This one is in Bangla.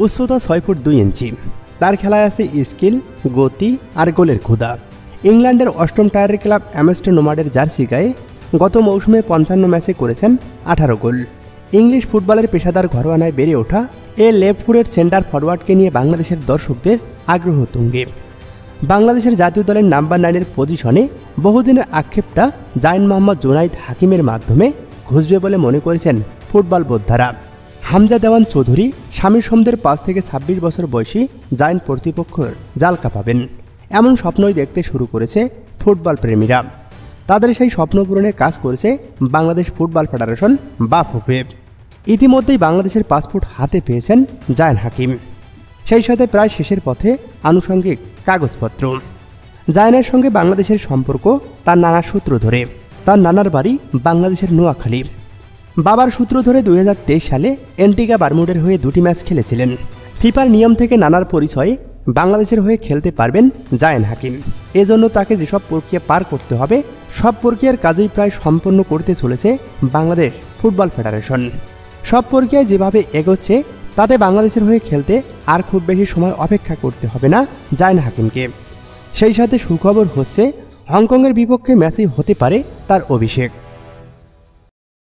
উচ্চতা 6 ফুট 2 ইঞ্চি। তার খেলায় আছে স্কিল, গতি আর গোলের ক্ষুধা। ইংল্যান্ডের অষ্টম টায়ারের ক্লাব অ্যামস্টার নোমাডের জার্সি গায়ে গত মৌসুমে 55 ম্যাচে করেছেন 18 গোল। ইংলিশ ফুটবলের পেশাদার ঘরোয়ানায় বেড়ে ওঠা এ লেফট ফুটের সেন্টার ফরওয়ার্ডকে নিয়ে বাংলাদেশের দর্শকদের আগ্রহ তুঙ্গে। বাংলাদেশের জাতীয় দলের নাম্বার 9-এর পজিশনে বহুদিনের আক্ষেপটা জাইন মোহাম্মদ জুনাইদ হাকিমের মাধ্যমে ঘুষবে বলে মনে করেছেন ফুটবল বোদ্ধারা। হামজা দেওয়ান চৌধুরী স্বামীর সমদের 5 থেকে 26 বছর বয়সী জাইন কর্তৃপক্ষের জাল কাঁপাবেন এমন স্বপ্নই দেখতে শুরু করেছে ফুটবল প্রেমীরা। তাদের সেই স্বপ্ন পূরণে কাজ করেছে বাংলাদেশ ফুটবল ফেডারেশন বা ফুফে। ইতিমধ্যেই বাংলাদেশের পাসপোর্ট হাতে পেয়েছেন জাইন হাকিম। সেই সাথে প্রায় শেষের পথে আনুষঙ্গিক কাগজপত্র। জাইনের সঙ্গে বাংলাদেশের সম্পর্ক তার নানার সূত্র ধরে। তার নানার বাড়ি বাংলাদেশের নোয়াখালী। বাবার সূত্র ধরে 2023 সালে অ্যান্টিগা বারমুডের হয়ে 2টি ম্যাচ খেলেছিলেন। ফিফার নিয়ম থেকে নানার পরিচয়ে বাংলাদেশের হয়ে খেলতে পারবেন জাইন হাকিম। এজন্য তাকে যেসব প্রক্রিয়া পার করতে হবে সব প্রক্রিয়ার কাজই প্রায় সম্পন্ন করতে চলেছে বাংলাদেশ ফুটবল ফেডারেশন। সব প্রক্রিয়ায় যেভাবে এগোচ্ছে তাতে বাংলাদেশের হয়ে খেলতে আর খুব বেশি সময় অপেক্ষা করতে হবে না জাইন হাকিমকে। সেই সাথে সুখবর হচ্ছে হংকংয়ের বিপক্ষে ম্যাচেই হতে পারে তার অভিষেক।